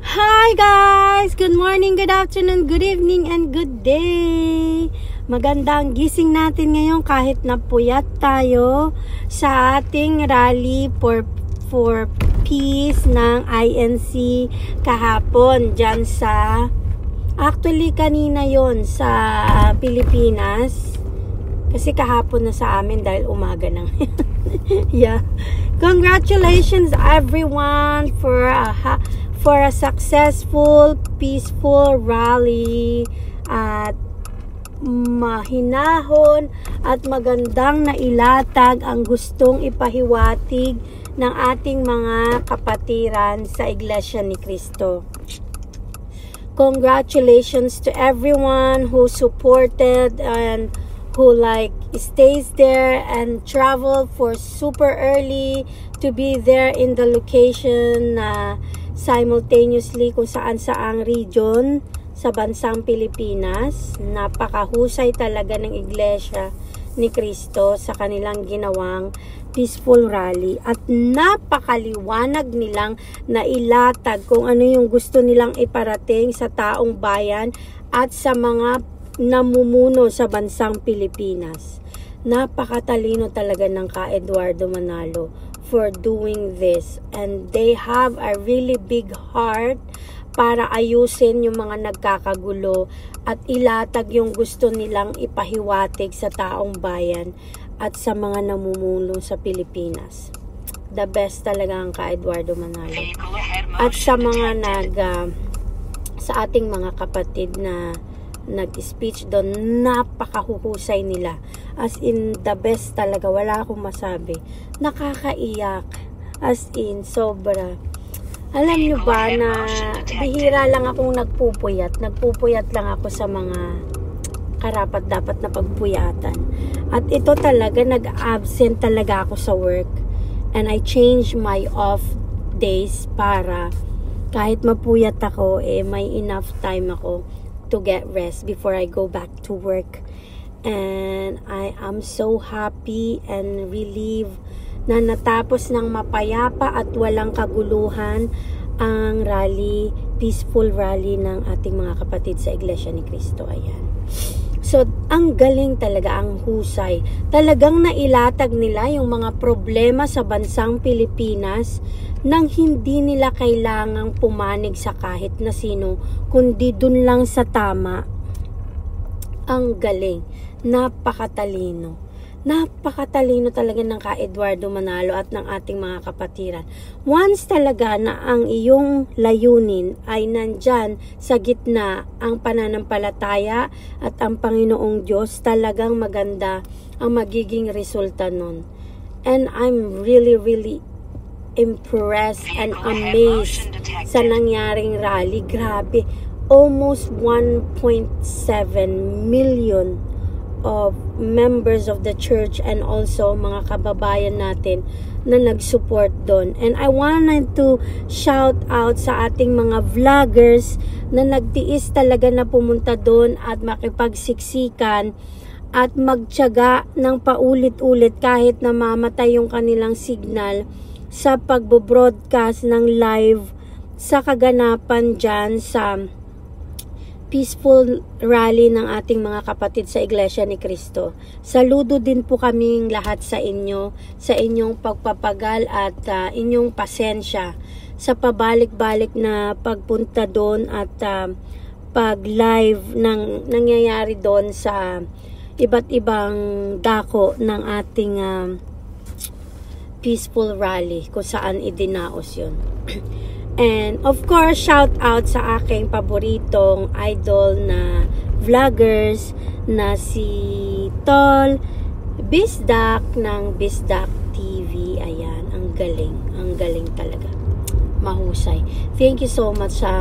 Hi guys! Good morning, good afternoon, good evening, and good day! Magandang gising natin ngayon kahit napuyat tayo sa ating rally for peace ng INC kahapon dyan sa, actually kanina yon sa Pilipinas. Kasi kahapon na sa amin dahil umaga na. Yeah. Congratulations everyone for a successful, peaceful rally at mahinahon at magandang nailatag ang gustong ipahiwatig ng ating mga kapatiran sa Iglesia ni Cristo. Congratulations to everyone who supported and who stays there and travel for super early to be there in the location simultaneously kung saan saang region sa bansang Pilipinas. Napakahusay talaga ng Iglesia ni Cristo sa kanilang ginawang peaceful rally at napakaliwanag nilang nailatag kung ano yung gusto nilang iparating sa taong bayan at sa mga namumuno sa bansang Pilipinas. Napakatalino talaga ng Ka Eduardo Manalo for doing this, and they have a really big heart para ayusin yung mga nagkakagulo at ilatag yung gusto nilang ipahiwatig sa taong bayan at sa mga namumuno sa Pilipinas. The best talaga ang Ka Eduardo Manalo. At sa mga sa ating mga kapatid na nag-speech doon, napakahuhusay nila. As in, the best talaga. Wala akong masabi. Nakakaiyak. As in, sobra. Alam nyo ba na bihira lang akong nagpupuyat. Nagpupuyat lang ako sa mga karapat-dapat na pagpuyatan. At ito talaga, nag-absent talaga ako sa work. And I changed my off days para kahit mapuyat ako, may enough time ako to get rest before I go back to work. And I am so happy and relieved na natapos ng mapayapa at walang kaguluhan ang rally, peaceful rally ng ating mga kapatid sa Iglesia ni Cristo. Ayan. So, ang galing talaga, ang husay. Talagang nailatag nila yung mga problema sa bansang Pilipinas nang hindi nila kailangang pumanig sa kahit na sino, kundi dun lang sa tama. Ang galing. Napakatalino. Napakatalino talaga ng Ka Eduardo Manalo at ng ating mga kapatiran. Once talaga na ang iyong layunin ay nandyan sa gitna ang pananampalataya at ang Panginoong Diyos, talagang maganda ang magiging resulta nun. And I'm really impressed and amazed sa nangyaring rally. Grabe, almost 1.7 million of members of the church and also mga kababayan natin na nag-support doon. And I wanted to shout out sa ating mga vloggers na nagtiis talaga na pumunta doon at makipagsiksikan at magtiyaga ng paulit-ulit kahit namamatay yung kanilang signal sa pagbo-broadcast ng live sa kaganapan dyan sa peaceful rally ng ating mga kapatid sa Iglesia ni Cristo. Saludo din po kaming lahat sa inyo, sa inyong pagpapagal at inyong pasensya sa pabalik-balik na pagpunta doon at pag-live ng nangyayari doon sa iba't ibang dako ng ating peaceful rally kung saan idinaos yun. And of course, shout out sa aking paboritong idol na vloggers na si Tol Bisdak ng Bisdak TV. Ayan, ang galing talaga. Mahusay. Thank you so much sa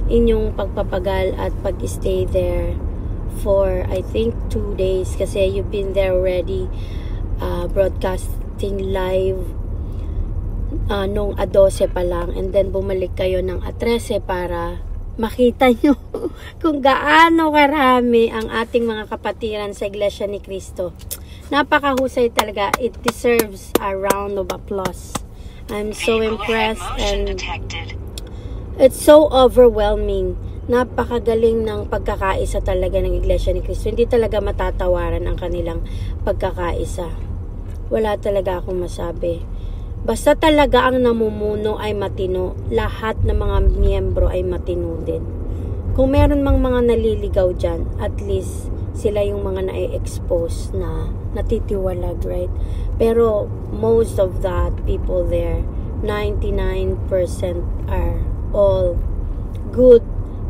inyong pagpapagal at pag-stay there for I think 2 days kasi you've been there already broadcasting live nung 12 pa lang, and then bumalik kayo ng 13 para makita nyo kung gaano karami ang ating mga kapatiran sa Iglesia ni Cristo. Napakahusay talaga. It deserves a round of applause. I'm so impressed and It's so overwhelming. Napakagaling ng pagkakaisa talaga ng Iglesia ni Cristo. Hindi talaga matatawaran ang kanilang pagkakaisa. Wala talaga akong masabi. Basta talaga ang namumuno ay matino, lahat ng mga miyembro ay matino din. Kung meron mang mga naliligaw dyan, at least sila yung mga na-expose na natitiwalag, right? Pero most of that people there, 99% are all good,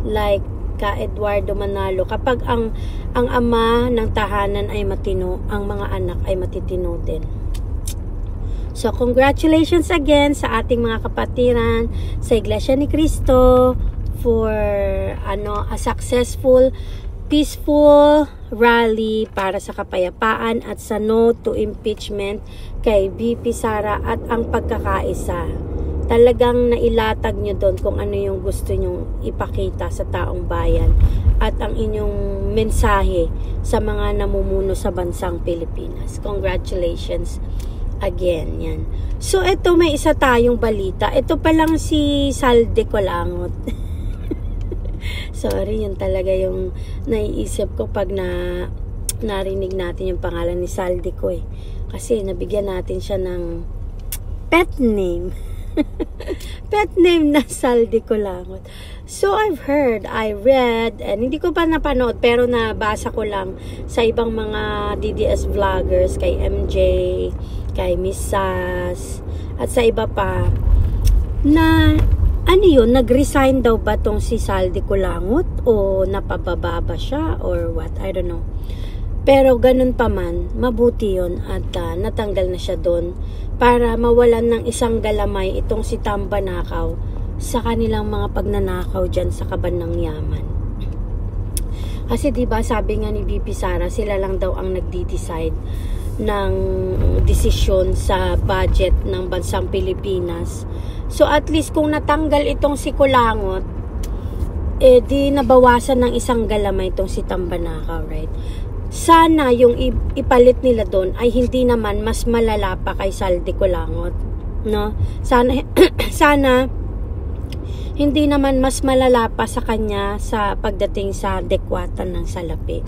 like ka Eduardo Manalo. Kapag ang ama ng tahanan ay matino, ang mga anak ay matitino din. So congratulations again sa ating mga kapatiran sa Iglesia ni Cristo for a successful, peaceful rally para sa kapayapaan at sa no to impeachment kay VP Sara at ang pagkakaisa. Talagang nailatag nyo doon kung ano yung gusto nyong ipakita sa taong bayan at ang inyong mensahe sa mga namumuno sa bansang Pilipinas. Congratulations again. Yan. So ito, may isa tayong balita. Ito pa lang si Salde Colangot. Sorry, yun talaga yung naiisip ko pag narinig natin yung pangalan ni Salde ko eh. Kasi nabigyan natin siya ng pet name. Pet name na Salde Colangot. So I've heard, I read, and hindi ko pa napanood pero nabasa ko lang sa ibang mga DDS vloggers, kay MJ, kay Miss Sas, at sa iba pa, na ano yun, nag-resign daw ba tong si Salde Colangot o napababa ba siya or what, I don't know. Pero ganun pa man, mabuti yun at natanggal na siya doon para mawalan ng isang galamay itong si Tambanakaw sa kanilang mga pagnanakaw dyan sa Kaban ng Yaman. Kasi diba sabi nga ni VP Sara, sila lang daw ang nagdi-decide ng desisyon sa budget ng bansang Pilipinas. So at least kung natanggal itong si Colangot, di nabawasan ng isang galamay itong si Tambanakaw, right? Sana yung ipalit nila doon ay hindi naman mas malala pa kay Salde Colangot, no? Sana hindi naman mas malala pa sa kanya sa pagdating sa dekwatan ng salapi.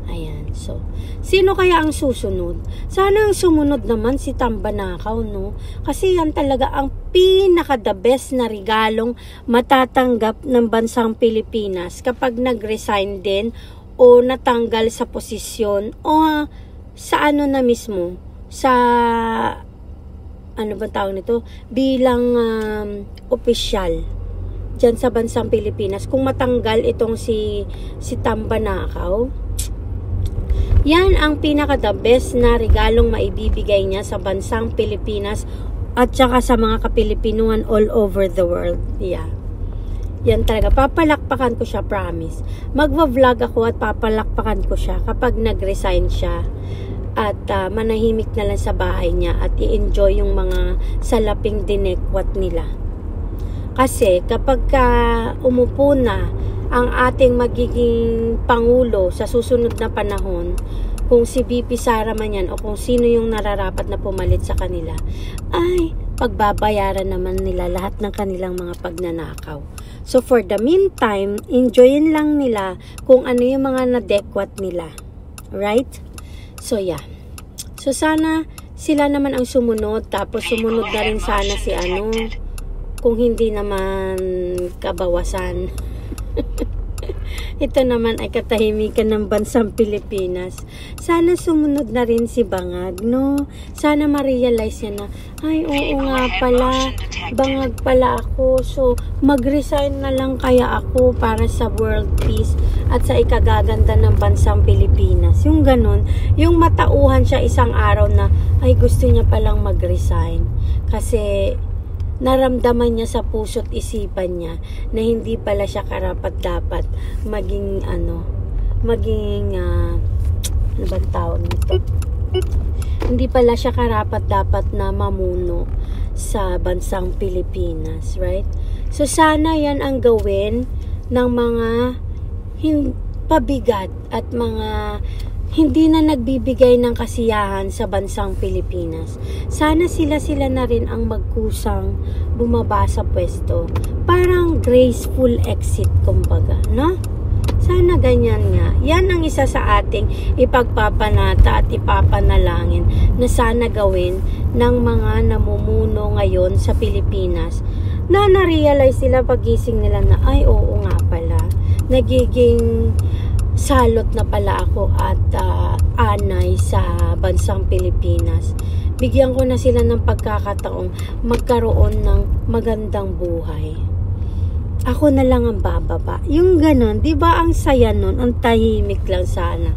Ayan, so sino kaya ang susunod? Sana ang sumunod naman si Tambanakaw, no? Kasi yan talaga ang pinaka-the best na regalong matatanggap ng bansang Pilipinas kapag nag-resign din o natanggal sa posisyon o sa ano na mismo, sa ano ba tawag nito, bilang opisyal dyan sa bansang Pilipinas. Kung matanggal itong si Tambanakaw, yan ang pinaka the best na regalong maibibigay niya sa bansang Pilipinas at saka sa mga kapilipinuan all over the world. Yeah. Yan talaga, papalakpakan ko siya, promise. Magva-vlog ako at papalakpakan ko siya kapag nag-resign siya at manahimik na lang sa bahay niya at i-enjoy yung mga salaping dinekwat nila. Kasi kapag umupo na ang ating magiging Pangulo sa susunod na panahon, kung si VP Sara man yan o kung sino yung nararapat na pumalit sa kanila, ay pagbabayaran naman nila lahat ng kanilang mga pagnanakaw. So for the meantime, enjoyin lang nila kung ano yung mga nadekwat nila. Right? So yeah. So sana sila naman ang sumunod, tapos sumunod na rin sana si kung hindi naman kabawasan. Ito naman ay katahimikan ng bansang Pilipinas. Sana sumunod na rin si Bangag, no? Sana ma-realize niya na, ay, oo nga pala, bangag pala ako. So, mag-resign na lang kaya ako para sa world peace at sa ikagaganda ng bansang Pilipinas. Yung ganun, yung matauhan siya isang araw na, ay, gusto niya palang mag-resign. Kasi naramdaman niya sa puso't isipan niya na hindi pala siya karapat-dapat maging ano bang tawag nito? Hindi pala siya karapat-dapat na mamuno sa bansang Pilipinas, right? So sana yan ang gawin ng mga pabigat at mga hindi na nagbibigay ng kasiyahan sa bansang Pilipinas. Sana sila na rin ang magkusang bumaba sa pwesto. Parang graceful exit, kumbaga, no? Sana ganyan nga. Yan ang isa sa ating ipagpapanata at ipapanalangin na sana gawin ng mga namumuno ngayon sa Pilipinas, na na-realize sila pagising nila na, ay oo nga pala, nagiging salot na pala ako at anay sa bansang Pilipinas. Bigyan ko na sila ng pagkakataong magkaroon ng magandang buhay. Ako na lang ang bababa. Yung ganon, di ba ang saya nun? Ang tahimik lang sana.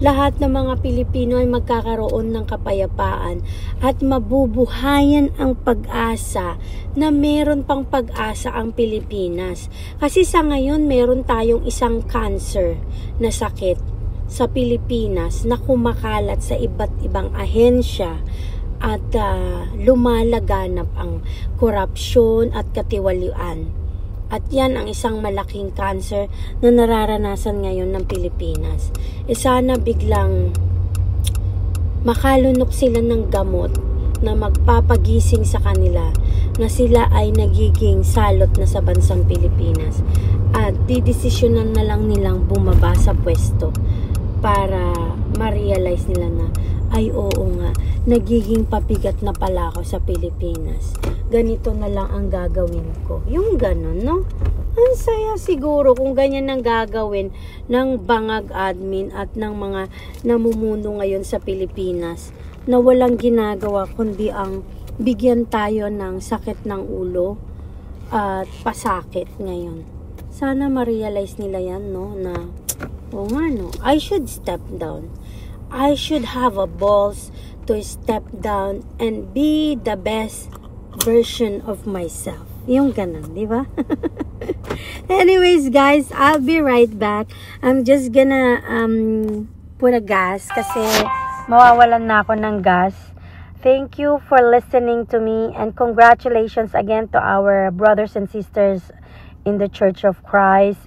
Lahat ng mga Pilipino ay magkakaroon ng kapayapaan at mabubuhayan ang pag-asa na meron pang pag-asa ang Pilipinas. Kasi sa ngayon, meron tayong isang cancer na sakit sa Pilipinas na kumakalat sa iba't ibang ahensya at lumalaganap ang korupsyon at katiwalian. At yan ang isang malaking cancer na nararanasan ngayon ng Pilipinas. Sana biglang makalunok sila ng gamot na magpapagising sa kanila na sila ay nagiging salot na sa bansang Pilipinas. At didesisyonan na lang nilang bumaba sa pwesto para ma-realize nila na, ay oo nga, nagiging pabigat na pala ako sa Pilipinas. Ganito na lang ang gagawin ko. Yung ganon, no? Ang saya siguro kung ganyan ang gagawin ng bangag admin at ng mga namumuno ngayon sa Pilipinas na walang ginagawa kundi ang bigyan tayo ng sakit ng ulo at pasakit ngayon. Sana ma-realize nila yan, no? Na, oo nga, no? I should step down. I should have a balls to step down and be the best version of myself. Yung ganun, di ba? Anyways, guys, I'll be right back. I'm just gonna put a gas kasi mawawalan na ako ng gas. Thank you for listening to me and congratulations again to our brothers and sisters in the Church of Christ.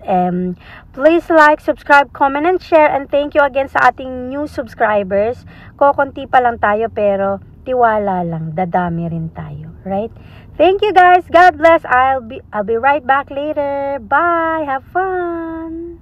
Please like, subscribe, comment, and share. And thank you again sa ating new subscribers. Kokonti pa lang tayo pero tiwala lang, dadami rin tayo, right? Thank you guys. God bless. I'll be right back later. Bye. Have fun.